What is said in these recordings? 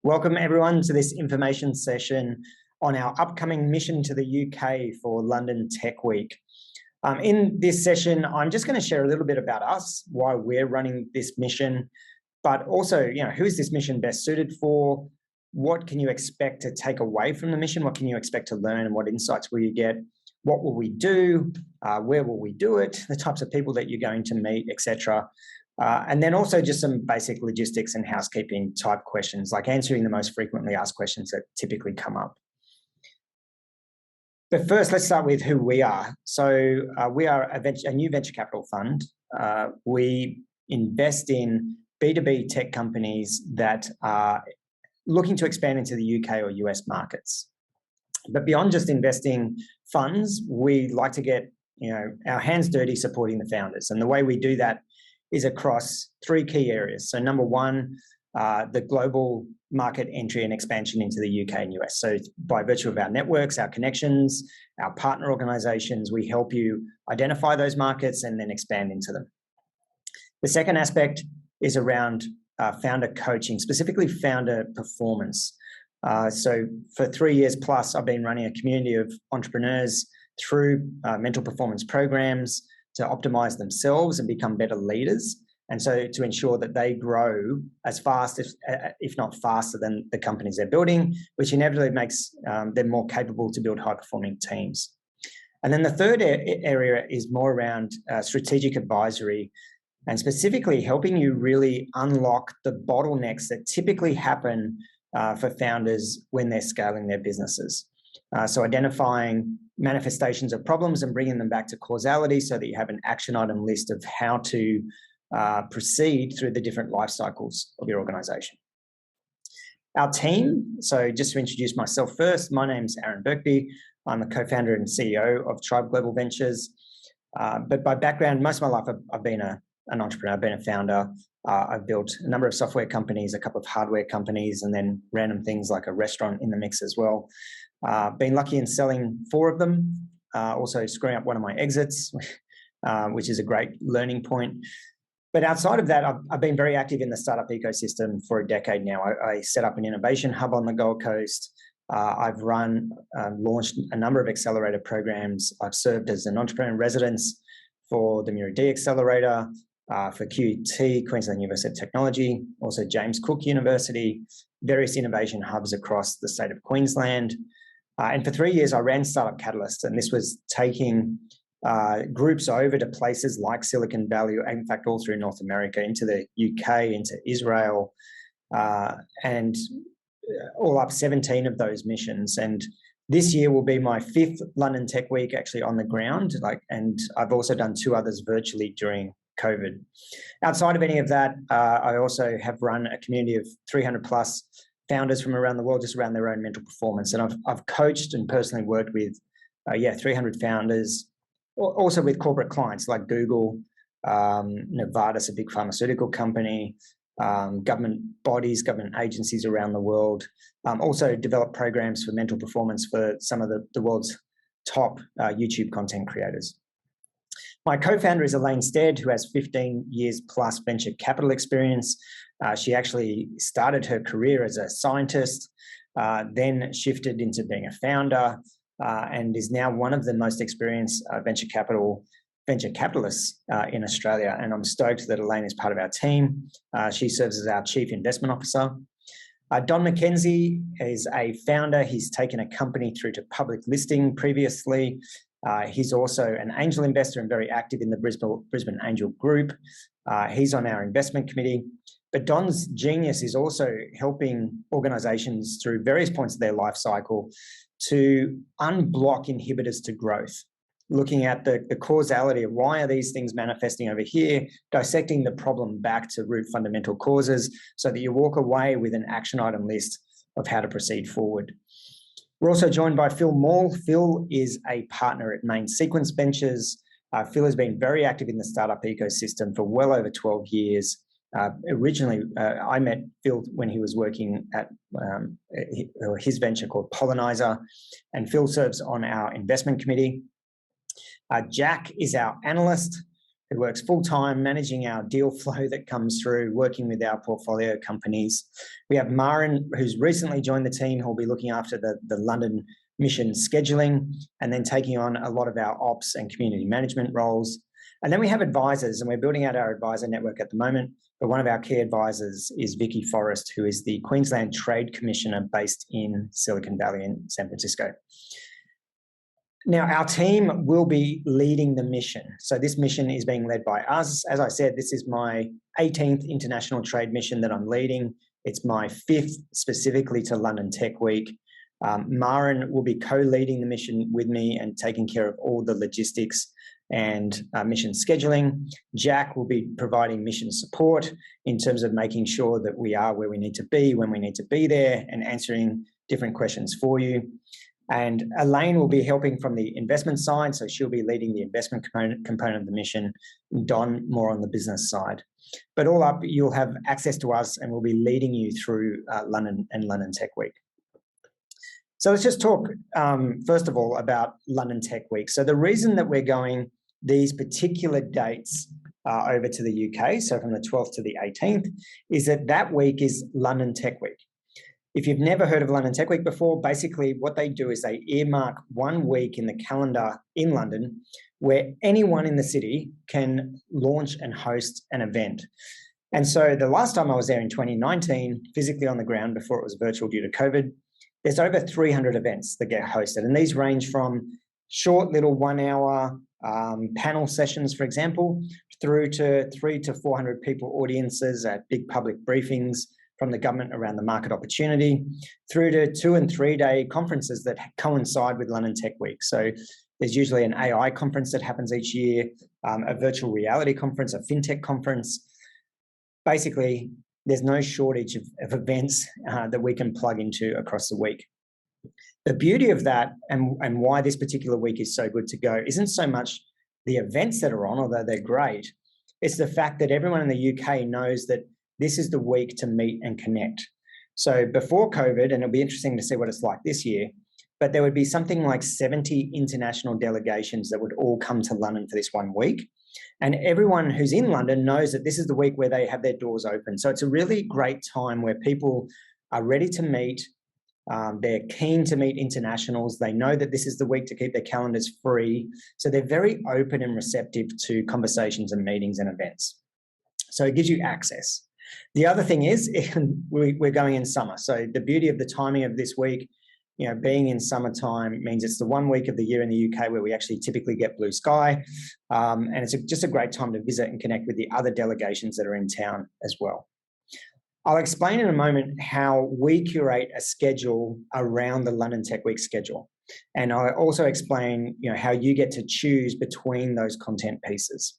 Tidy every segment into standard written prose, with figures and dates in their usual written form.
Welcome everyone to this information session on our upcoming mission to the UK for London Tech Week. In this session, I'm just going to share a little bit about us, why we're running this mission, but also, who is this mission best suited for? What can you expect to take away from the mission? What can you expect to learn, and what insights will you get? What will we do? Where will we do it? The types of people that you're going to meet, etc. And then also just some basic logistics and housekeeping type questions, like answering the most frequently asked questions that typically come up. But first, let's start with who we are. So we are a new venture capital fund. We invest in B2B tech companies that are looking to expand into the UK or US markets. But beyond just investing funds, we like to get our hands dirty supporting the founders. And the way we do that is across three key areas. So number one, the global market entry and expansion into the UK and US. So by virtue of our networks, our connections, our partner organizations, we help you identify those markets and then expand into them. The second aspect is around founder coaching, specifically founder performance. So for 3 years plus, I've been running a community of entrepreneurs through mental performance programs to optimize themselves and become better leaders. And so to ensure that they grow as fast, if not faster than the companies they're building, which inevitably makes them more capable to build high-performing teams. And then the third area is more around strategic advisory, and specifically helping you really unlock the bottlenecks that typically happen for founders when they're scaling their businesses. So identifying manifestations of problems and bringing them back to causality so that you have an action item list of how to proceed through the different life cycles of your organization. Our team, so just to introduce myself first, my name's Aaron Birkby. I'm a co-founder and CEO of Tribe Global Ventures. But by background, most of my life I've been an entrepreneur, I've been a founder. I've built a number of software companies, a couple of hardware companies, and then random things like a restaurant in the mix as well. Been lucky in selling 4 of them, also screwing up one of my exits, which is a great learning point. But outside of that, I've been very active in the startup ecosystem for a decade now. I set up an innovation hub on the Gold Coast. I've launched a number of accelerator programs. I've served as an entrepreneur in residence for the Mira D Accelerator, for QUT, Queensland University of Technology, also James Cook University, various innovation hubs across the state of Queensland. And for 3 years, I ran Startup Catalyst, and this was taking groups over to places like Silicon Valley, in fact, all through North America, into the UK, into Israel, and all up 17 of those missions. And this year will be my 5th London Tech Week actually on the ground, and I've also done 2 others virtually during COVID. Outside of any of that, I also have run a community of 300 plus founders from around the world, just around their own mental performance. And I've coached and personally worked with 300 founders, also with corporate clients like Google, Novartis, a big pharmaceutical company, government bodies, government agencies around the world. Also developed programs for mental performance for some of the world's top YouTube content creators. My co-founder is Elaine Stead, who has 15 years plus venture capital experience. She actually started her career as a scientist, then shifted into being a founder, and is now one of the most experienced venture capitalists in Australia. And I'm stoked that Elaine is part of our team. She serves as our Chief Investment Officer. Don McKenzie is a founder. He's taken a company through to public listing previously. He's also an angel investor and very active in the Brisbane Angel Group. He's on our investment committee. But Don's genius is also helping organizations through various points of their life cycle to unblock inhibitors to growth, looking at the causality of why are these things manifesting over here, dissecting the problem back to root fundamental causes so that you walk away with an action item list of how to proceed forward. We're also joined by Phil Maul. Phil is a partner at Main Sequence Ventures. Phil has been very active in the startup ecosystem for well over 12 years. Originally, I met Phil when he was working at his venture called Pollenizer, and Phil serves on our investment committee. Jack is our analyst, who works full-time managing our deal flow that comes through, working with our portfolio companies. We have Maren, who's recently joined the team, who'll be looking after the London mission scheduling and then taking on a lot of our ops and community management roles. And then we have advisors, and we're building out our advisor network at the moment. But one of our key advisors is Vicky Forrest, who is the Queensland Trade Commissioner based in Silicon Valley in San Francisco. Now, our team will be leading the mission. So this mission is being led by us. As I said, this is my 18th international trade mission that I'm leading. It's my 5th specifically to London Tech Week. Maren will be co-leading the mission with me and taking care of all the logistics and mission scheduling. Jack will be providing mission support in terms of making sure that we are where we need to be, when we need to be there, and answering different questions for you. And Elaine will be helping from the investment side, so she'll be leading the investment component of the mission, Don more on the business side. But all up, you'll have access to us and we'll be leading you through London and London Tech Week. So let's just talk, first of all, about London Tech Week. So the reason that we're going these particular dates over to the UK, so from the 12th to the 18th, is that week is London Tech Week. If you've never heard of London Tech Week before, basically what they do is they earmark 1 week in the calendar in London where anyone in the city can launch and host an event. And so the last time I was there in 2019, physically on the ground before it was virtual due to COVID, there's over 300 events that get hosted. And these range from short little 1-hour panel sessions, for example, through to 300 to 400 people audiences at big public briefings from the government around the market opportunity, through to 2- and 3-day conferences that coincide with London Tech Week. So there's usually an AI conference that happens each year, a virtual reality conference, a fintech conference. Basically, there's no shortage of events that we can plug into across the week. The beauty of that and why this particular week is so good to go isn't so much the events that are on, although they're great. It's the fact that everyone in the UK knows that this is the week to meet and connect. So before COVID, and it'll be interesting to see what it's like this year, but there would be something like 70 international delegations that would all come to London for this 1 week. And everyone who's in London knows that this is the week where they have their doors open. So it's a really great time where people are ready to meet. They're keen to meet internationals. They know that this is the week to keep their calendars free. So they're very open and receptive to conversations and meetings and events. So it gives you access. The other thing is we're going in summer. So the beauty of the timing of this week, being in summertime means it's the 1 week of the year in the UK where we actually typically get blue sky. And it's just a great time to visit and connect with the other delegations that are in town as well. I'll explain in a moment how we curate a schedule around the London Tech Week schedule. And I'll also explain, how you get to choose between those content pieces.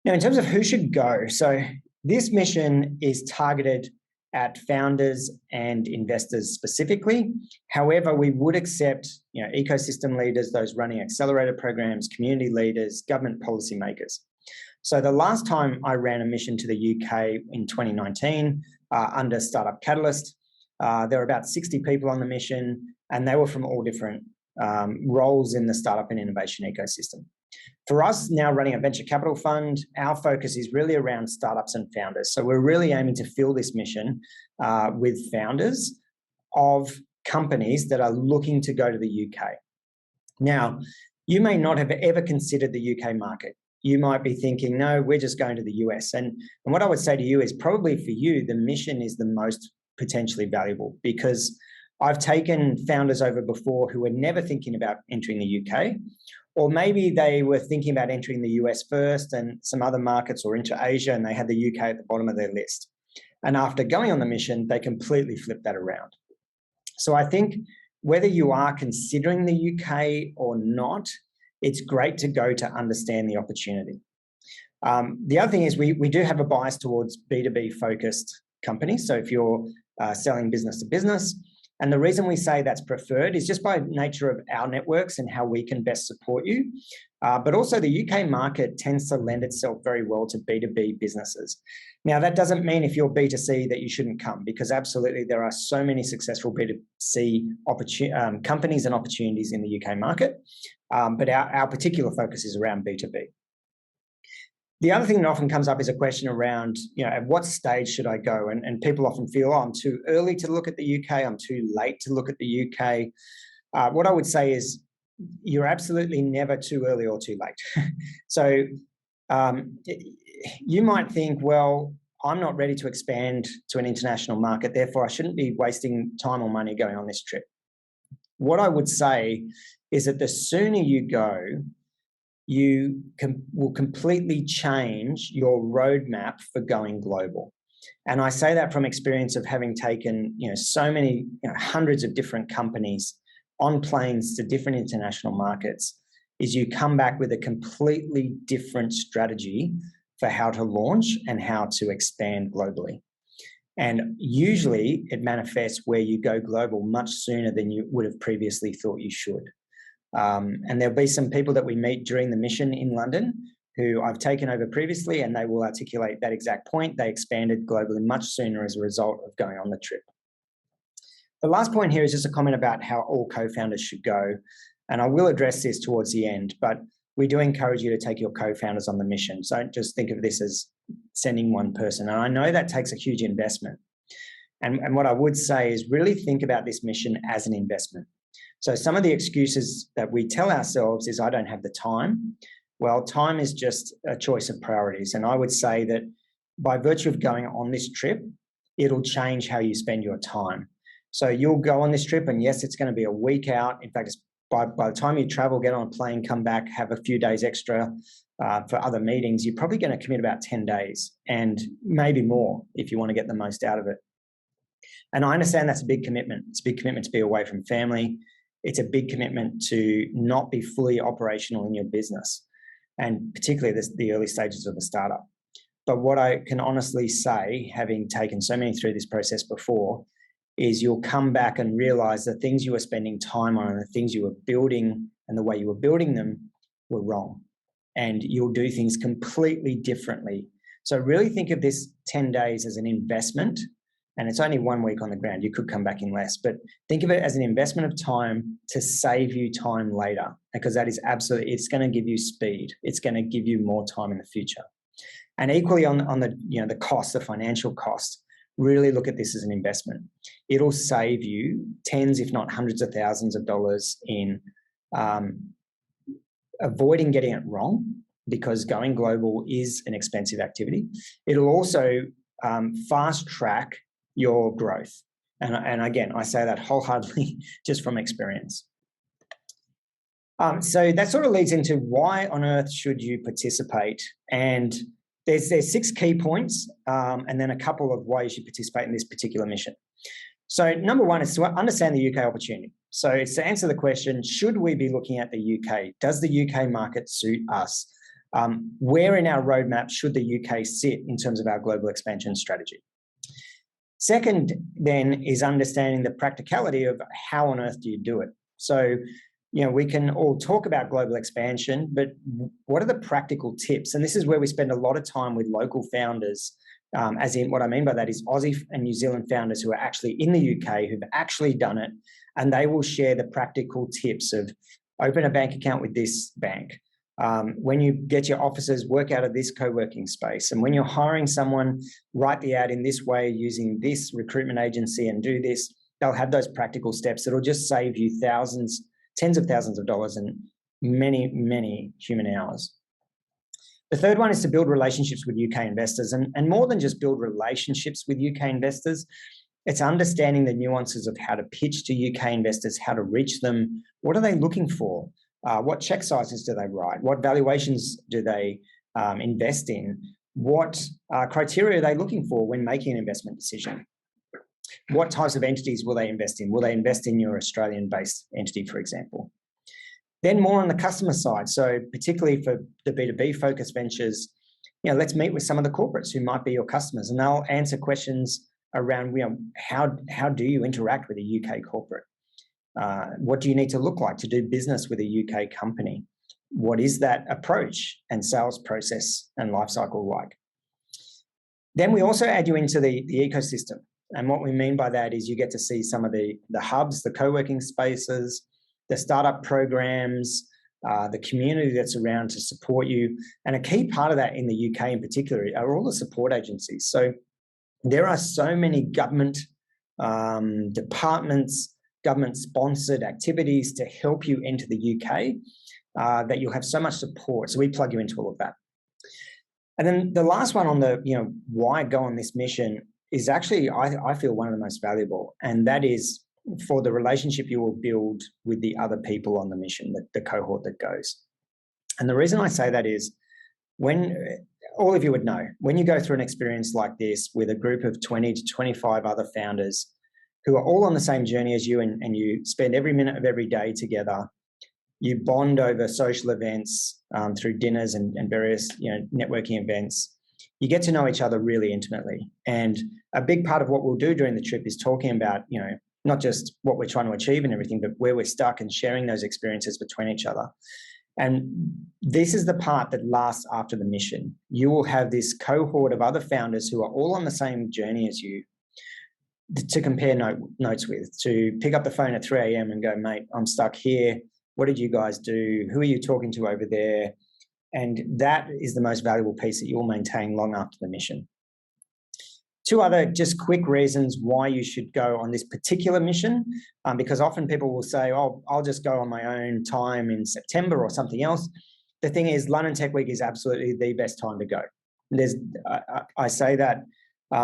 Now, in terms of who should go, so this mission is targeted at founders and investors specifically. However, we would accept, ecosystem leaders, those running accelerator programs, community leaders, government policymakers. So the last time I ran a mission to the UK in 2019 under Startup Catalyst, there were about 60 people on the mission, and they were from all different roles in the startup and innovation ecosystem. For us now running a venture capital fund, our focus is really around startups and founders. So we're really aiming to fill this mission with founders of companies that are looking to go to the UK. Now, you may not have ever considered the UK market. You might be thinking, no, we're just going to the US. And what I would say to you is probably for you, the mission is the most potentially valuable, because I've taken founders over before who were never thinking about entering the UK, or maybe they were thinking about entering the US first and some other markets, or into Asia, and they had the UK at the bottom of their list. And after going on the mission, they completely flipped that around. So I think whether you are considering the UK or not, it's great to go to understand the opportunity. The other thing is we do have a bias towards B2B focused companies. So if you're selling business to business, and the reason we say that's preferred is just by nature of our networks and how we can best support you. But also the UK market tends to lend itself very well to B2B businesses. Now, that doesn't mean if you're B2C that you shouldn't come, because absolutely there are so many successful B2C companies and opportunities in the UK market. but our particular focus is around B2B. The other thing that often comes up is a question around, at what stage should I go? And people often feel, I'm too early to look at the UK, I'm too late to look at the UK. What I would say is you're absolutely never too early or too late. So you might think, well, I'm not ready to expand to an international market, therefore I shouldn't be wasting time or money going on this trip. What I would say is that the sooner you go, you will completely change your roadmap for going global. And I say that from experience of having taken, so many, hundreds of different companies on planes to different international markets, is you come back with a completely different strategy for how to launch and how to expand globally. And usually it manifests where you go global much sooner than you would have previously thought you should. And there'll be some people that we meet during the mission in London who I've taken over previously, and they will articulate that exact point. They expanded globally much sooner as a result of going on the trip. The last point here is just a comment about how all co-founders should go. And I will address this towards the end, but we do encourage you to take your co-founders on the mission. So don't just think of this as sending one person. And I know that takes a huge investment. And what I would say is really think about this mission as an investment. So some of the excuses that we tell ourselves is, I don't have the time. Well, time is just a choice of priorities. And I would say that by virtue of going on this trip, it'll change how you spend your time. So you'll go on this trip, and yes, it's going to be a week out. In fact, it's by the time you travel, get on a plane, come back, have a few days extra for other meetings, you're probably going to commit about 10 days and maybe more if you want to get the most out of it. And I understand that's a big commitment. It's a big commitment to be away from family. It's a big commitment to not be fully operational in your business, and particularly the early stages of a startup. But what I can honestly say, having taken so many through this process before, is you'll come back and realize the things you were spending time on and the things you were building and the way you were building them were wrong. And you'll do things completely differently. So really think of this 10 days as an investment, and it's only 1 week on the ground. You could come back in less, but think of it as an investment of time to save you time later, because that is absolutely, it's going to give you speed. It's going to give you more time in the future. And equally on the, the cost, the financial cost, really look at this as an investment. It'll save you tens, if not hundreds of thousands of dollars in avoiding getting it wrong, because going global is an expensive activity. It'll also fast track your growth. And again, I say that wholeheartedly just from experience. So that sort of leads into why on earth should you participate? And there's 6 key points, and then a couple of why you should participate in this particular mission. So number 1 is to understand the UK opportunity. So it's to answer the question, should we be looking at the UK? Does the UK market suit us? Where in our roadmap should the UK sit in terms of our global expansion strategy? Second, then, is understanding the practicality of how on earth do you do it? So, we can all talk about global expansion, but what are the practical tips? And this is where we spend a lot of time with local founders, as in what I mean by that is Aussie and New Zealand founders who are actually in the UK, who've actually done it, and they will share the practical tips of open a bank account with this bank. When you get your offices, work out of this co-working space. And when you're hiring someone, write the ad in this way using this recruitment agency and do this. They'll have those practical steps that'll just save you tens of thousands of dollars and many, many human hours. The third one is to build relationships with UK investors. And more than just build relationships with UK investors, it's understanding the nuances of how to pitch to UK investors, how to reach them. What are they looking for? What check sizes do they write? What valuations do they invest in? What criteria are they looking for when making an investment decision? What types of entities will they invest in? Will they invest in your Australian-based entity, for example? Then more on the customer side. So particularly for the B2B focused ventures, let's meet with some of the corporates who might be your customers, and they'll answer questions around, how do you interact with a UK corporate? What do you need to look like to do business with a UK company? What is that approach and sales process and life cycle like? Then we also add you into the ecosystem. And what we mean by that is you get to see some of the hubs, the co-working spaces, the startup programs, the community that's around to support you. And a key part of that in the UK in particular are all the support agencies. So there are so many government departments, government-sponsored activities to help you enter the UK that you'll have so much support. So we plug you into all of that. And then the last one on the, why go on this mission is actually, I feel, one of the most valuable, and that is for the relationship you will build with the other people on the mission, the cohort that goes. And the reason I say that is, when all of you would know, when you go through an experience like this with a group of 20 to 25 other founders who are all on the same journey as you, and you spend every minute of every day together, you bond over social events through dinners and various networking events. You get to know each other really intimately. And a big part of what we'll do during the trip is talking about, not just what we're trying to achieve and everything, but where we're stuck, and sharing those experiences between each other. And this is the part that lasts after the mission. You will have this cohort of other founders who are all on the same journey as you to compare notes with, to pick up the phone at 3 a.m. and go, mate, I'm stuck here. What did you guys do? Who are you talking to over there? And that is the most valuable piece that you'll maintain long after the mission. Two other just quick reasons why you should go on this particular mission, because often people will say, oh, I'll just go on my own time in September or something else. The thing is, London Tech Week is absolutely the best time to go. I say that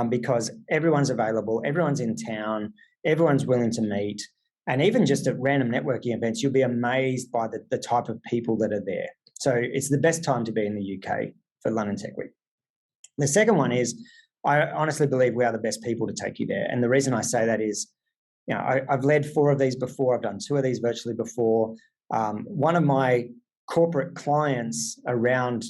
because everyone's available, everyone's in town, everyone's willing to meet. And even just at random networking events, you'll be amazed by the type of people that are there. So it's the best time to be in the UK for London Tech Week. The second one is, I honestly believe we are the best people to take you there. And the reason I say that is, I've led 4 of these before. I've done 2 of these virtually before. One of my corporate clients around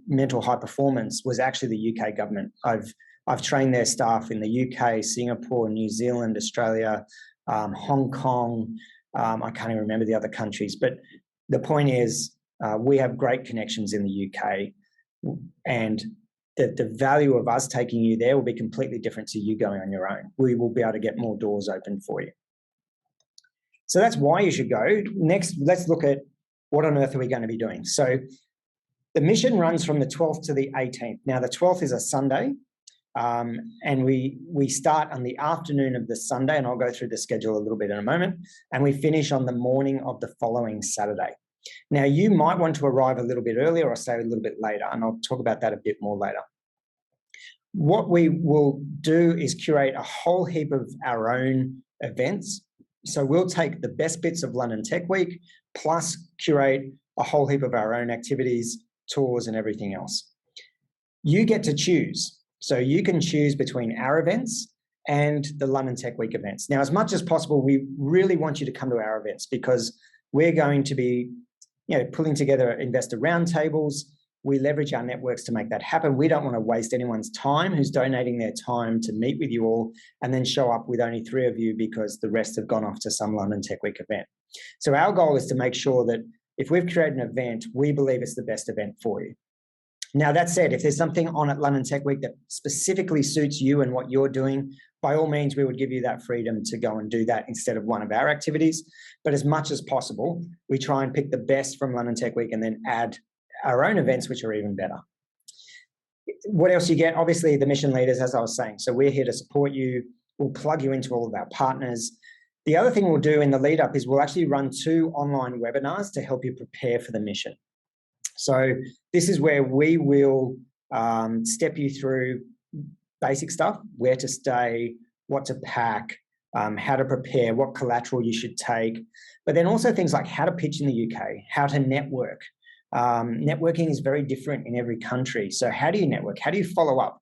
mental high performance was actually the UK government. I've trained their staff in the UK, Singapore, New Zealand, Australia, Hong Kong. I can't even remember the other countries. But the point is, we have great connections in the UK, and the value of us taking you there will be completely different to you going on your own. We will be able to get more doors open for you. So that's why you should go. Next, let's look at what on earth are we going to be doing. So the mission runs from the 12th to the 18th. Now, the 12th is a Sunday, and we start on the afternoon of the Sunday, and I'll go through the schedule a little bit in a moment, and we finish on the morning of the following Saturday. Now, you might want to arrive a little bit earlier or stay a little bit later, and I'll talk about that a bit more later. What we will do is curate a whole heap of our own events. So we'll take the best bits of London Tech Week, plus curate a whole heap of our own activities, tours, and everything else. You get to choose. So you can choose between our events and the London Tech Week events. Now, as much as possible, we really want you to come to our events, because we're going to be pulling together investor roundtables. We leverage our networks to make that happen. We don't want to waste anyone's time who's donating their time to meet with you all and then show up with only 3 of you because the rest have gone off to some London Tech Week event. So our goal is to make sure that if we've created an event, we believe it's the best event for you. Now, that said, if there's something on at London Tech Week that specifically suits you and what you're doing, by all means, we would give you that freedom to go and do that instead of one of our activities. But as much as possible, we try and pick the best from London Tech Week and then add our own events, which are even better. What else you get? Obviously, the mission leaders, as I was saying. So we're here to support you. We'll plug you into all of our partners. The other thing we'll do in the lead up is we'll actually run 2 online webinars to help you prepare for the mission. So this is where we will step you through basic stuff, where to stay, what to pack, how to prepare, what collateral you should take, but then also things like how to pitch in the UK, how to network. Networking is very different in every country. So how do you network? How do you follow up?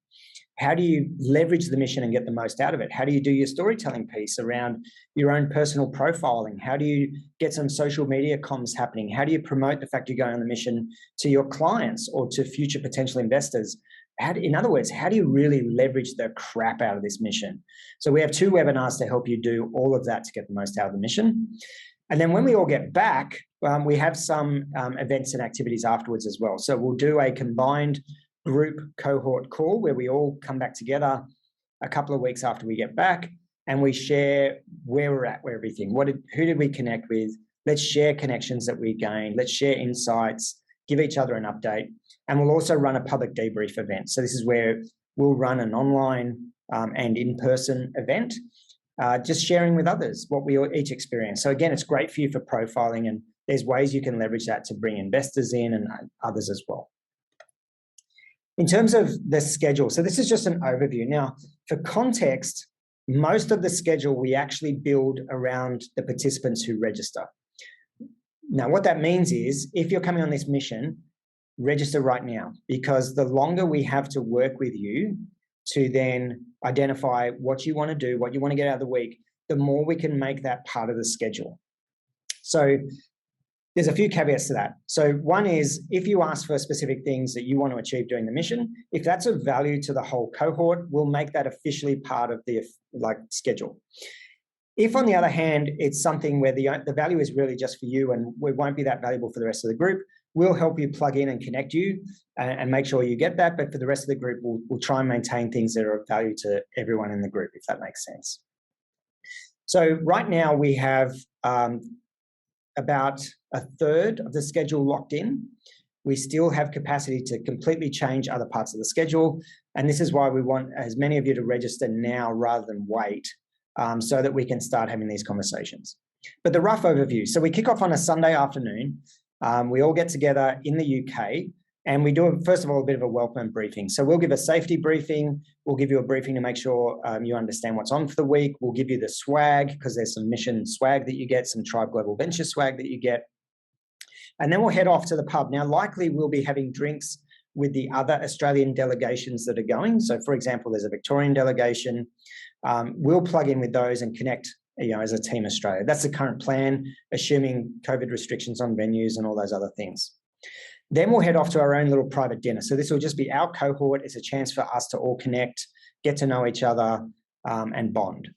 How do you leverage the mission and get the most out of it? How do you do your storytelling piece around your own personal profiling? How do you get some social media comms happening? How do you promote the fact you're going on the mission to your clients or to future potential investors? In other words, how do you really leverage the crap out of this mission? So we have 2 webinars to help you do all of that to get the most out of the mission. And then when we all get back, we have some events and activities afterwards as well. So we'll do a combined group cohort call where we all come back together a couple of weeks after we get back, and we share where we're at with everything. Who did we connect with? Let's share connections that we gain. Let's share insights, give each other an update. And we'll also run a public debrief event. So this is where we'll run an online and in-person event, just sharing with others what we each experience. So again, it's great for you for profiling, and there's ways you can leverage that to bring investors in and others as well. In terms of the schedule, so this is just an overview. Now, for context, most of the schedule we actually build around the participants who register. Now, what that means is if you're coming on this mission, register right now, because the longer we have to work with you to then identify what you want to do, what you want to get out of the week, the more we can make that part of the schedule. So there's a few caveats to that. So one is if you ask for specific things that you want to achieve during the mission, if that's of value to the whole cohort, we'll make that officially part of the schedule. If, on the other hand, it's something where the value is really just for you and it won't be that valuable for the rest of the group, we'll help you plug in and connect you and make sure you get that. But for the rest of the group, we'll try and maintain things that are of value to everyone in the group, if that makes sense. So right now we have about a third of the schedule locked in. We still have capacity to completely change other parts of the schedule. And this is why we want as many of you to register now rather than wait, so that we can start having these conversations. But the rough overview. So we kick off on a Sunday afternoon. We all get together in the UK and we do, first of all, a bit of a welcome briefing. So we'll give a safety briefing. We'll give you a briefing to make sure you understand what's on for the week. We'll give you the swag, because there's some mission swag that you get, some Tribe Global Venture swag that you get. And then we'll head off to the pub. Now, likely we'll be having drinks with the other Australian delegations that are going. So, for example, there's a Victorian delegation. We'll plug in with those and connect, as a Team Australia. That's the current plan, assuming COVID restrictions on venues and all those other things. Then we'll head off to our own little private dinner. So this will just be our cohort. It's a chance for us to all connect, get to know each other, and bond.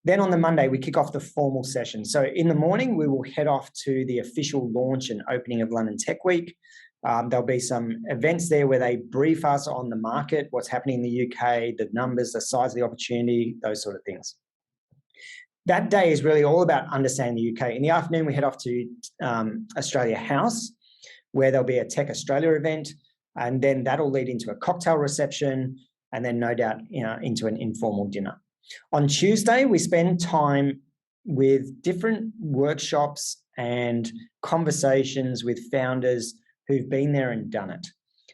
Then on the Monday, we kick off the formal session. So in the morning, we will head off to the official launch and opening of London Tech Week. There'll be some events there where they brief us on the market, what's happening in the UK, the numbers, the size of the opportunity, those sort of things. That day is really all about understanding the UK. In the afternoon, we head off to Australia House, where there'll be a Tech Australia event, and then that'll lead into a cocktail reception, and then no doubt into an informal dinner. On Tuesday, we spend time with different workshops and conversations with founders who've been there and done it.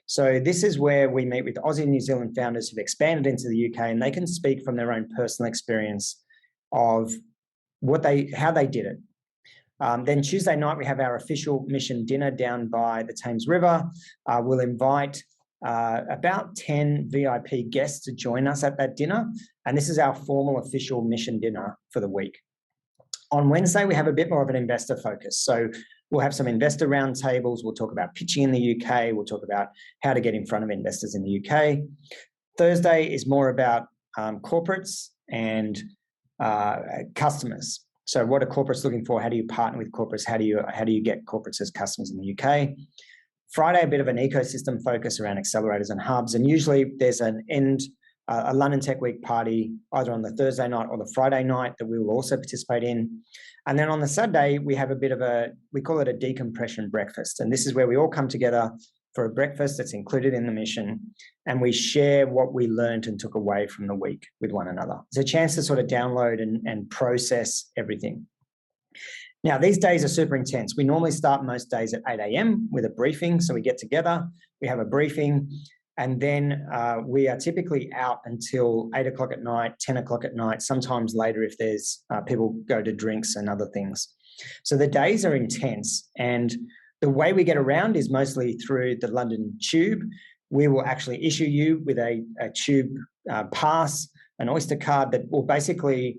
So this is where we meet with Aussie and New Zealand founders who've expanded into the UK, and they can speak from their own personal experience of how they did it. Then Tuesday night, we have our official mission dinner down by the Thames River. We'll invite about 10 VIP guests to join us at that dinner. And this is our formal official mission dinner for the week. On Wednesday, we have a bit more of an investor focus. So we'll have some investor roundtables. We'll talk about pitching in the UK. We'll talk about how to get in front of investors in the UK. Thursday is more about corporates and customers. So what are corporates looking for? How do you partner with corporates? How do you get corporates as customers in the UK? Friday, a bit of an ecosystem focus around accelerators and hubs. And usually there's a London Tech Week party either on the Thursday night or the Friday night that we will also participate in. And then on the Saturday, we have a bit of we call it a decompression breakfast. And this is where we all come together for a breakfast that's included in the mission, and we share what we learned and took away from the week with one another. It's a chance to sort of download and process everything. Now, these days are super intense. We normally start most days at 8 a.m. with a briefing. So we get together, we have a briefing, and then we are typically out until 8 o'clock at night, 10 o'clock at night, sometimes later if there's people go to drinks and other things. So the days are intense, and the way we get around is mostly through the London Tube. We will actually issue you with a Tube pass, an Oyster card that will basically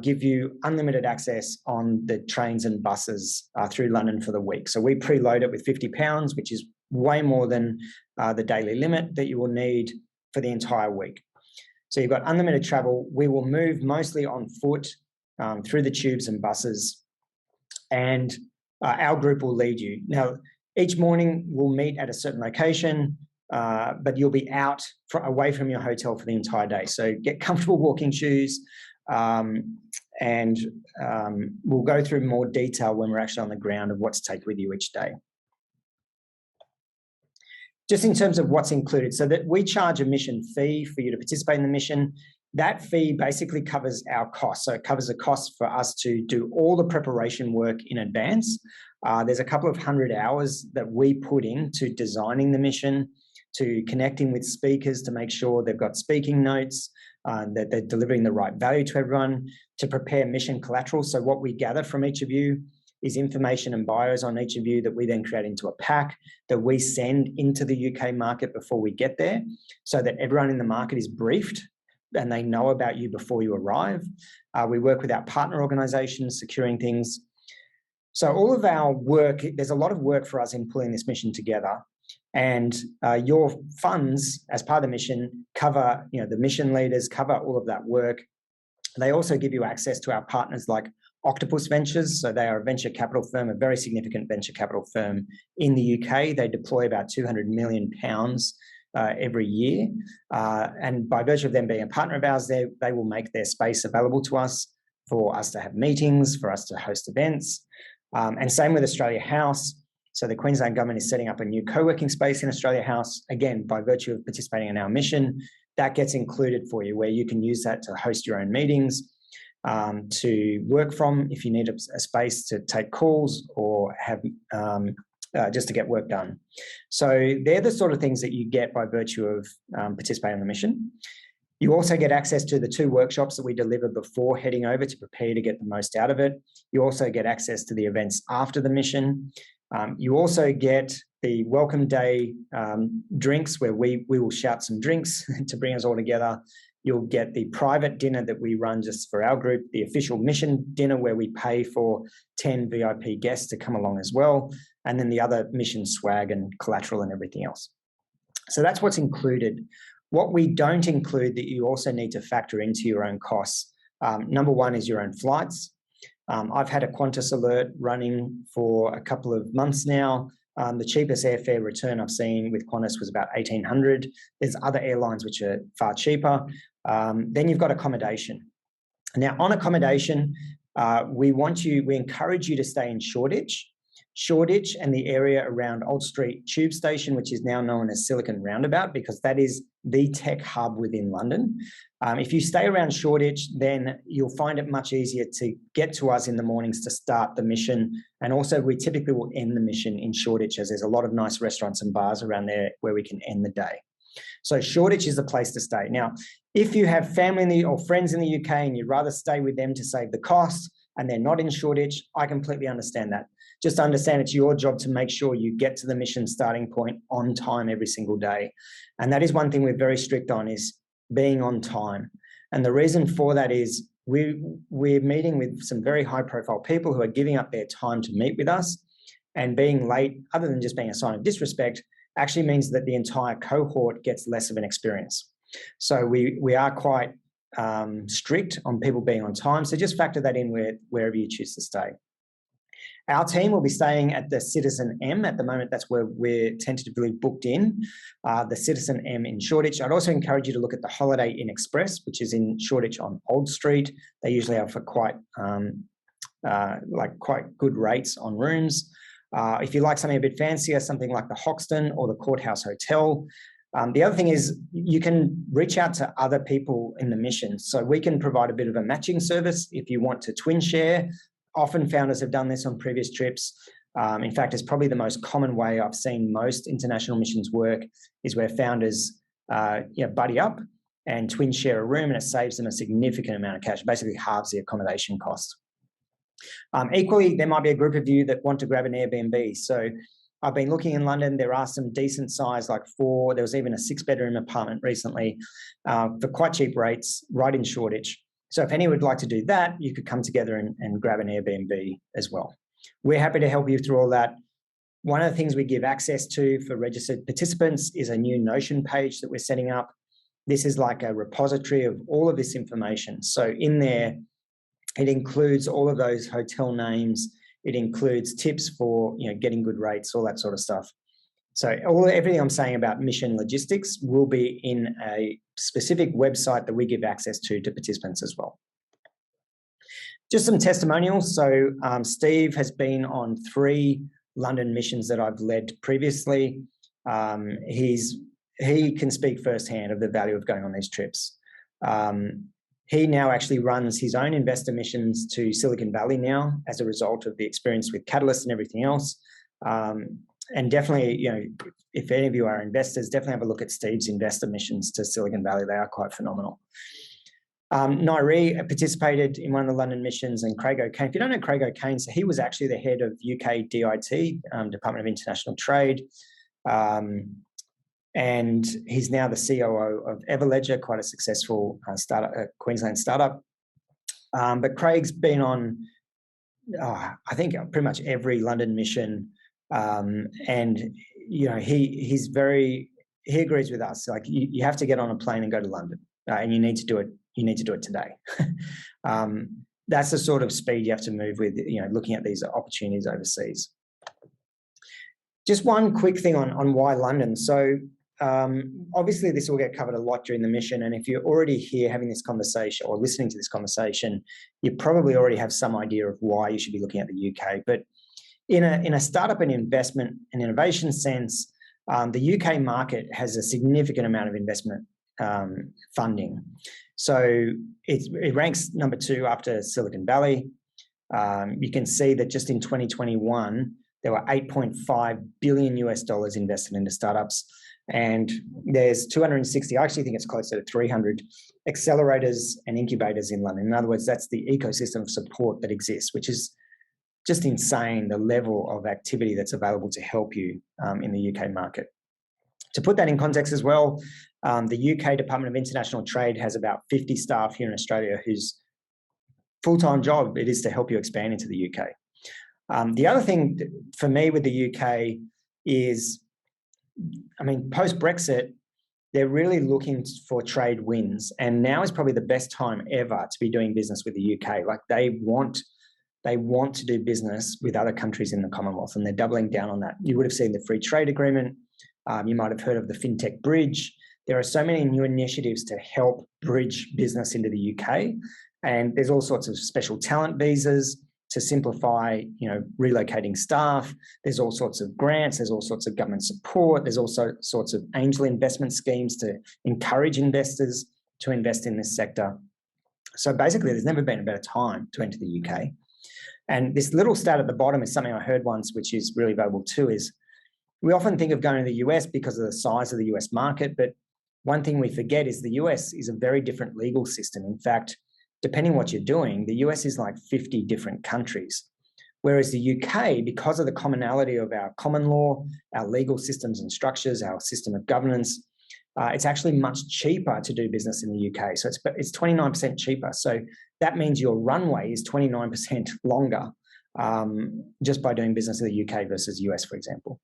give you unlimited access on the trains and buses through London for the week. So we preload it with £50, which is way more than the daily limit that you will need for the entire week. So you've got unlimited travel. We will move mostly on foot through the tubes and buses, and our group will lead you. Now, each morning we'll meet at a certain location, but you'll be out away from your hotel for the entire day. So get comfortable walking shoes, and we'll go through more detail when we're actually on the ground of what to take with you each day. Just in terms of what's included, so that we charge a mission fee for you to participate in the mission. That fee basically covers our costs. So it covers the cost for us to do all the preparation work in advance. There's a couple of 100 hours that we put into designing the mission, to connecting with speakers to make sure they've got speaking notes, that they're delivering the right value to everyone, to prepare mission collateral. So what we gather from each of you is information and bios on each of you that we then create into a pack that we send into the UK market before we get there, so that everyone in the market is briefed and they know about you before you arrive. We work with our partner organizations, securing things. So all of our work, there's a lot of work for us in pulling this mission together. And your funds, as part of the mission, cover, the mission leaders cover all of that work. They also give you access to our partners like Octopus Ventures. So they are a venture capital firm, a very significant venture capital firm in the UK. They deploy about £200 million every year. And by virtue of them being a partner of ours, they will make their space available to us for us to have meetings, for us to host events. And same with Australia House. So the Queensland Government is setting up a new co-working space in Australia House. Again, by virtue of participating in our mission, that gets included for you, where you can use that to host your own meetings, to work from if you need a space to take calls or have just to get work done. So they're the sort of things that you get by virtue of participating in the mission. You also get access to the 2 workshops that we deliver before heading over to prepare to get the most out of it. You also get access to the events after the mission. You also get the welcome day drinks, where we will shout some drinks to bring us all together. You'll get the private dinner that we run just for our group, the official mission dinner, where we pay for 10 VIP guests to come along as well, and then the other mission swag and collateral and everything else. So that's what's included. What we don't include that you also need to factor into your own costs, number one is your own flights. I've had a Qantas alert running for a couple of months now. The cheapest airfare return I've seen with Qantas was about $1,800. There's other airlines which are far cheaper. Then you've got accommodation. Now, on accommodation, we encourage you to stay in Shoreditch. Shoreditch and the area around Old Street Tube Station, which is now known as Silicon Roundabout, because that is the tech hub within London. If you stay around Shoreditch, then you'll find it much easier to get to us in the mornings to start the mission. And also, we typically will end the mission in Shoreditch, as there's a lot of nice restaurants and bars around there where we can end the day. So Shoreditch is the place to stay. Now, if you have family or friends in the UK and you'd rather stay with them to save the cost and they're not in Shoreditch, I completely understand that. Just understand it's your job to make sure you get to the mission starting point on time every single day. And that is one thing we're very strict on, is being on time. And the reason for that is we're meeting with some very high profile people who are giving up their time to meet with us, and being late, other than just being a sign of disrespect, actually means that the entire cohort gets less of an experience. So we are quite strict on people being on time. So just factor that in wherever you choose to stay. Our team will be staying at the Citizen M. At the moment, that's where we're tentatively booked in, the Citizen M in Shoreditch. I'd also encourage you to look at the Holiday Inn Express, which is in Shoreditch on Old Street. They usually have for quite good rates on rooms. If you like something a bit fancier, something like the Hoxton or the Courthouse Hotel. The other thing is you can reach out to other people in the mission. So we can provide a bit of a matching service if you want to twin share. Often founders have done this on previous trips. In fact, it's probably the most common way I've seen most international missions work, is where founders buddy up and twin share a room, and it saves them a significant amount of cash, basically halves the accommodation cost. Equally, there might be a group of you that want to grab an Airbnb. So I've been looking in London. There are some decent size, like 4. There was even a 6-bedroom apartment recently for quite cheap rates right in Shoreditch. So if anyone would like to do that, you could come together and grab an Airbnb as well. We're happy to help you through all that. One of the things we give access to for registered participants is a new Notion page that we're setting up. This is like a repository of all of this information. So in there, it includes all of those hotel names. It includes tips for getting good rates, all that sort of stuff. So everything I'm saying about mission logistics will be in a specific website that we give access to participants as well. Just some testimonials. So Steve has been on 3 London missions that I've led previously. He can speak firsthand of the value of going on these trips. He now actually runs his own investor missions to Silicon Valley now as a result of the experience with Catalyst and everything else. And definitely, you know, if any of you are investors, definitely have a look at Steve's investor missions to Silicon Valley. They are quite phenomenal. Nairi participated in one of the London missions, and Craig O'Kane. If you don't know Craig O'Kane, so he was actually the head of UK DIT, Department of International Trade, and he's now the COO of Everledger, quite a successful Queensland startup. But Craig's been on, I think, pretty much every London mission, and you know he agrees with us. Like you have to get on a plane and go to London, and you need to do it. You need to do it today. That's the sort of speed you have to move with, you know, looking at these opportunities overseas. Just one quick thing on why London. So obviously this will get covered a lot during the mission, and if you're already here having this conversation or listening to this conversation, you probably already have some idea of why you should be looking at the UK. But in a startup and investment and innovation sense, the UK market has a significant amount of investment funding. So it ranks number 2 after Silicon Valley. You can see that just in 2021, there were $8.5 billion invested into startups. And there's 260, I actually think it's closer to 300 accelerators and incubators in London. In other words, that's the ecosystem of support that exists, which is just insane, the level of activity that's available to help you in the UK market. To put that in context as well, the UK Department of International Trade has about 50 staff here in Australia whose full-time job it is to help you expand into the UK. The other thing for me with the UK is, I mean, post-Brexit, they're really looking for trade wins. And now is probably the best time ever to be doing business with the UK. Like they want to do business with other countries in the Commonwealth, and they're doubling down on that. You would have seen the free trade agreement. You might have heard of the FinTech Bridge. There are so many new initiatives to help bridge business into the UK. And there's all sorts of special talent visas to simplify, you know, relocating staff. There's all sorts of grants. There's all sorts of government support. There's also sorts of angel investment schemes to encourage investors to invest in this sector. So basically, there's never been a better time to enter the UK. And this little stat at the bottom is something I heard once, which is really valuable too, is we often think of going to the US because of the size of the US market, but one thing we forget is the US is a very different legal system. In fact, depending what you're doing, the US is like 50 different countries. Whereas the UK, because of the commonality of our common law, our legal systems and structures, our system of governance, it's actually much cheaper to do business in the UK. So it's 29% cheaper. So that means your runway is 29% longer just by doing business in the UK versus US, for example.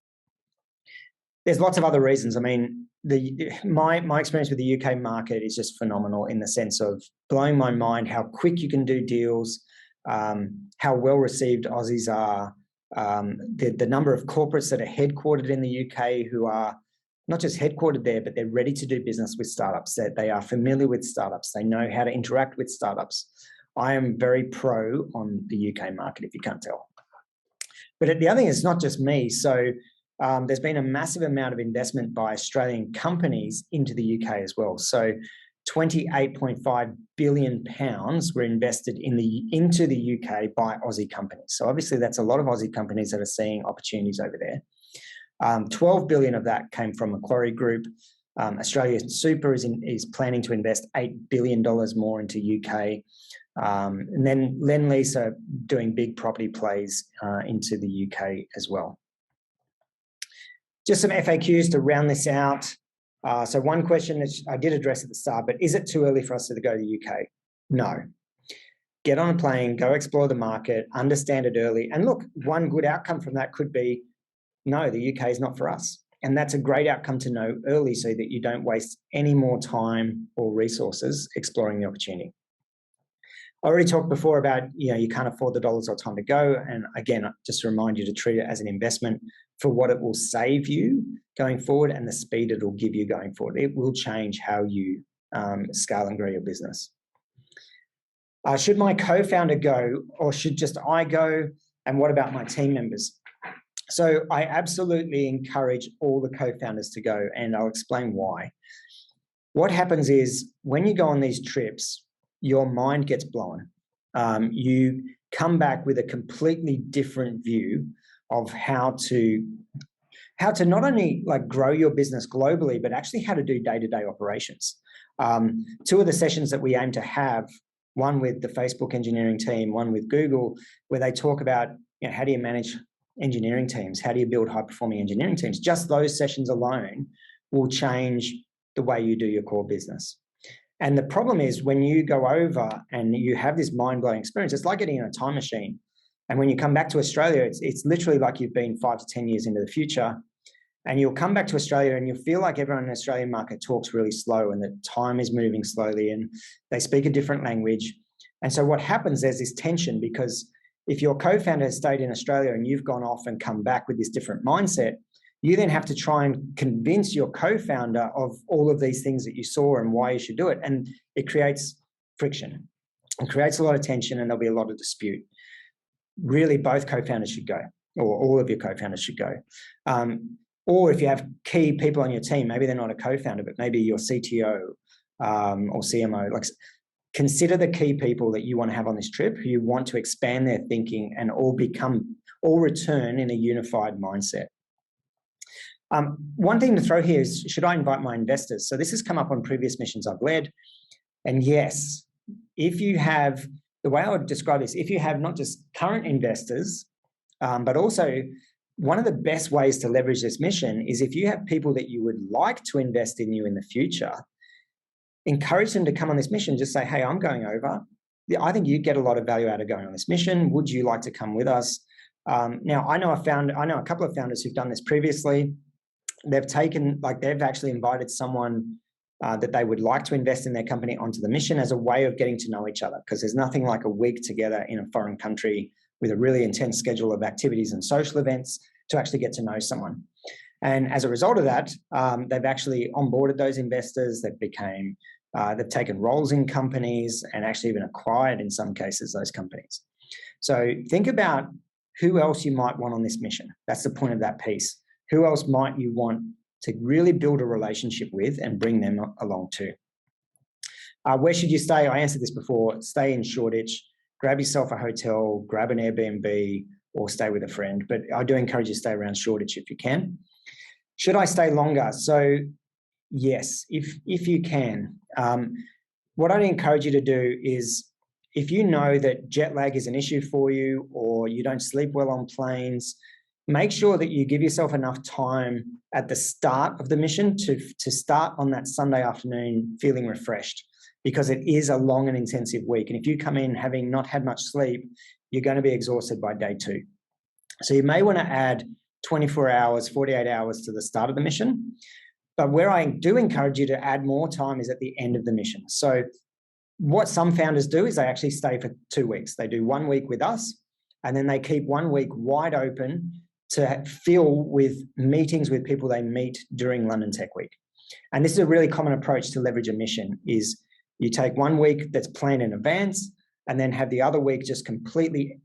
There's lots of other reasons. I mean, my experience with the UK market is just phenomenal in the sense of blowing my mind how quick you can do deals, how well received Aussies are, the number of corporates that are headquartered in the UK who are not just headquartered there, but they're ready to do business with startups, that they are familiar with startups. They know how to interact with startups. I am very pro on the UK market, if you can't tell. But the other thing is not just me. So there's been a massive amount of investment by Australian companies into the UK as well. So £28.5 billion were invested into the UK by Aussie companies. So obviously that's a lot of Aussie companies that are seeing opportunities over there. 12 billion of that came from Macquarie Group. Australia Super is planning to invest $8 billion more into UK. And then Lendlease are doing big property plays into the UK as well. Just some FAQs to round this out. So one question that I did address at the start, but is it too early for us to go to the UK? No. Get on a plane, go explore the market, understand it early. And look, one good outcome from that could be, no, the UK is not for us. And that's a great outcome to know early so that you don't waste any more time or resources exploring the opportunity. I already talked before about, you can't afford the dollars or time to go. And again, just to remind you to treat it as an investment for what it will save you going forward and the speed it will give you going forward. It will change how you scale and grow your business. Should my co-founder go, or should just I go? And what about my team members? So I absolutely encourage all the co-founders to go, and I'll explain why. What happens is when you go on these trips, your mind gets blown. You come back with a completely different view of how to not only like grow your business globally, but actually how to do day-to-day operations. Two of the sessions that we aim to have, one with the Facebook engineering team, one with Google, where they talk about, how do you manage engineering teams? How do you build high-performing engineering teams? Just those sessions alone will change the way you do your core business. And the problem is when you go over and you have this mind-blowing experience, it's like getting in a time machine. And when you come back to Australia, it's literally like you've been 5 to 10 years into the future. And you'll come back to Australia and you'll feel like everyone in the Australian market talks really slow and that time is moving slowly and they speak a different language. And so what happens, there's this tension, because if your co-founder has stayed in Australia and you've gone off and come back with this different mindset, you then have to try and convince your co-founder of all of these things that you saw and why you should do it. And it creates friction. It creates a lot of tension and there'll be a lot of dispute. Really, both co-founders should go, or all of your co-founders should go. Or if you have key people on your team, maybe they're not a co-founder, but maybe your CTO or CMO, like consider the key people that you want to have on this trip, who you want to expand their thinking and all return in a unified mindset. One thing to throw here is, should I invite my investors? So this has come up on previous missions I've led. And yes, if you have, the way I would describe this, if you have not just current investors, but also one of the best ways to leverage this mission is if you have people that you would like to invest in you in the future, encourage them to come on this mission. Just say, hey, I'm going over. I think you get a lot of value out of going on this mission. Would you like to come with us? Now, I know a couple of founders who've done this previously. They've actually invited someone that they would like to invest in their company onto the mission as a way of getting to know each other, because there's nothing like a week together in a foreign country with a really intense schedule of activities and social events to actually get to know someone. And as a result of that, they've actually onboarded those investors. They've taken roles in companies and actually even acquired, in some cases, those companies. So think about who else you might want on this mission. That's the point of that piece. Who else might you want to really build a relationship with and bring them along too? Where should you stay? I answered this before. Stay in Shoreditch. Grab yourself a hotel, grab an Airbnb, or stay with a friend. But I do encourage you to stay around Shoreditch if you can. Should I stay longer? So yes, if you can. What I'd encourage you to do is, if you know that jet lag is an issue for you or you don't sleep well on planes, make sure that you give yourself enough time at the start of the mission to start on that Sunday afternoon feeling refreshed, because it is a long and intensive week. And if you come in having not had much sleep, you're going to be exhausted by day 2. So you may want to add 24 hours, 48 hours to the start of the mission. But where I do encourage you to add more time is at the end of the mission. So what some founders do is they actually stay for 2 weeks. They do 1 week with us, and then they keep 1 week wide open to fill with meetings with people they meet during London Tech Week. And this is a really common approach to leverage a mission, is you take 1 week that's planned in advance and then have the other week just completely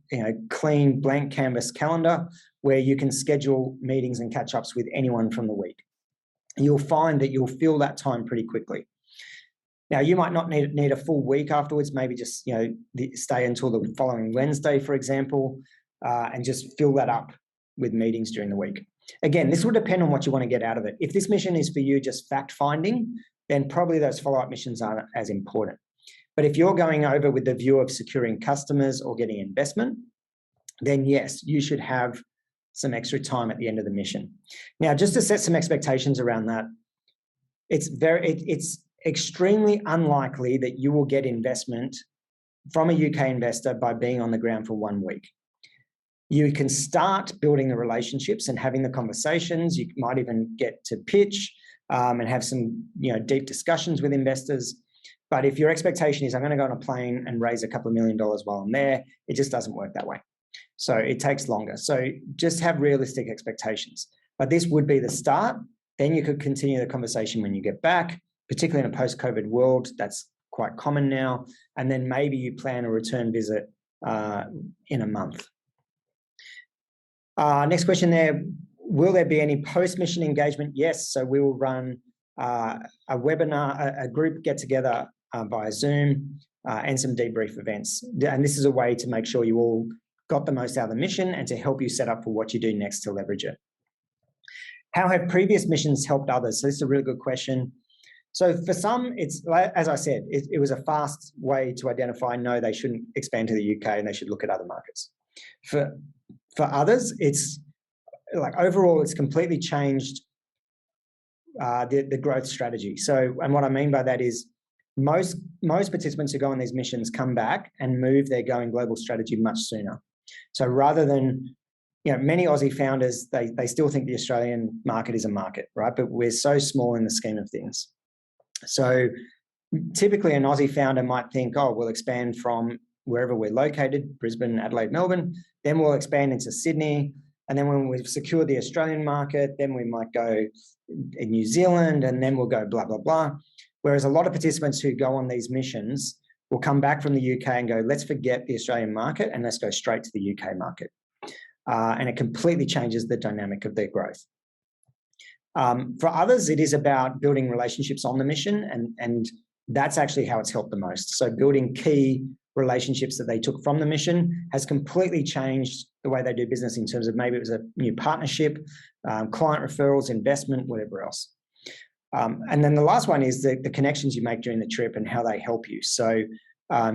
clean, blank canvas calendar where you can schedule meetings and catch-ups with anyone from the week. You'll find that you'll fill that time pretty quickly. Now, you might not need a full week afterwards, maybe just stay until the following Wednesday, for example, and just fill that up with meetings during the week. Again, this will depend on what you want to get out of it. If this mission is for you just fact-finding, then probably those follow-up missions aren't as important. But if you're going over with the view of securing customers or getting investment, then yes, you should have some extra time at the end of the mission. Now, just to set some expectations around that, it's extremely unlikely that you will get investment from a UK investor by being on the ground for 1 week. You can start building the relationships and having the conversations. You might even get to pitch and have some deep discussions with investors. But if your expectation is I'm going to go on a plane and raise a couple of $1 million while I'm there, it just doesn't work that way. So it takes longer. So just have realistic expectations. But this would be the start. Then you could continue the conversation when you get back, particularly in a post-COVID world. That's quite common now. And then maybe you plan a return visit in a month. Next question there, will there be any post-mission engagement? Yes, so we will run a webinar, a group get-together via Zoom and some debrief events. And this is a way to make sure you all got the most out of the mission and to help you set up for what you do next to leverage it. How have previous missions helped others? So this is a really good question. So for some, it's, as I said, it was a fast way to identify, no, they shouldn't expand to the UK and they should look at other markets. For others, it's like overall, it's completely changed the growth strategy. So, and what I mean by that is most participants who go on these missions come back and move their going global strategy much sooner. So rather than, many Aussie founders, they still think the Australian market is a market, right? But we're so small in the scheme of things. So typically an Aussie founder might think, oh, we'll expand from wherever we're located, Brisbane, Adelaide, Melbourne, then we'll expand into Sydney. And then when we've secured the Australian market, then we might go in New Zealand, and then we'll go blah, blah, blah. Whereas a lot of participants who go on these missions will come back from the UK and go, let's forget the Australian market and let's go straight to the UK market. And it completely changes the dynamic of their growth. For others, it is about building relationships on the mission, and that's actually how it's helped the most. So building key relationships that they took from the mission has completely changed the way they do business in terms of maybe it was a new partnership, client referrals, investment, whatever else. And then the last one is the connections you make during the trip and how they help you. So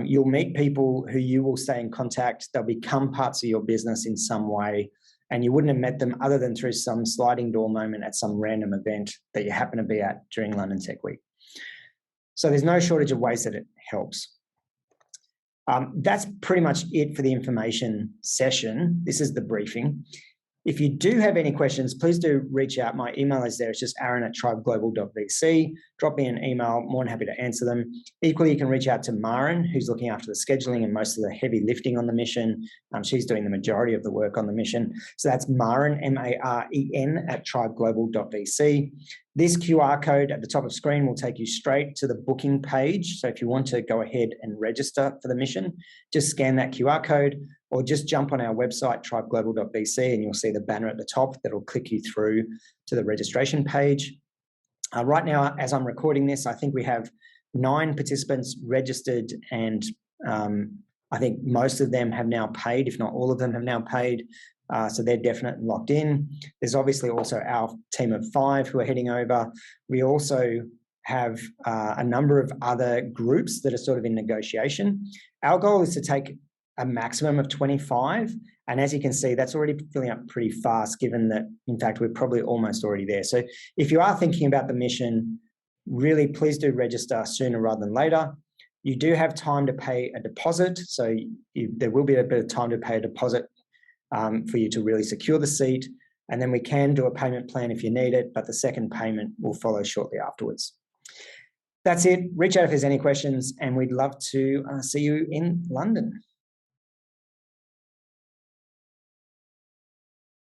you'll meet people who you will stay in contact. They'll become parts of your business in some way. And you wouldn't have met them other than through some sliding door moment at some random event that you happen to be at during London Tech Week. So there's no shortage of ways that it helps. That's pretty much it for the information session. This is the briefing. If you do have any questions, please do reach out. My email is there. It's just aaron@tribeglobal.vc. Drop me an email. More than happy to answer them. Equally, you can reach out to Maren, who's looking after the scheduling and most of the heavy lifting on the mission. She's doing the majority of the work on the mission. So that's Maren, M-A-R-E-N, @tribeglobal.vc. This QR code at the top of screen will take you straight to the booking page. So if you want to go ahead and register for the mission, just scan that QR code or just jump on our website, tribeglobal.vc, and you'll see the banner at the top that'll click you through to the registration page. Right now, as I'm recording this, I think we have 9 participants registered, and I think most of them have now paid, if not all of them have now paid. So they're definitely locked in. There's obviously also our team of 5 who are heading over. We also have a number of other groups that are sort of in negotiation. Our goal is to take a maximum of 25. And as you can see, that's already filling up pretty fast, given that, in fact, we're probably almost already there. So if you are thinking about the mission, really please do register sooner rather than later. You do have time to pay a deposit. So there will be a bit of time to pay a deposit for you to really secure the seat. And then we can do a payment plan if you need it, but the second payment will follow shortly afterwards. That's it. Reach out if there's any questions, and we'd love to see you in London.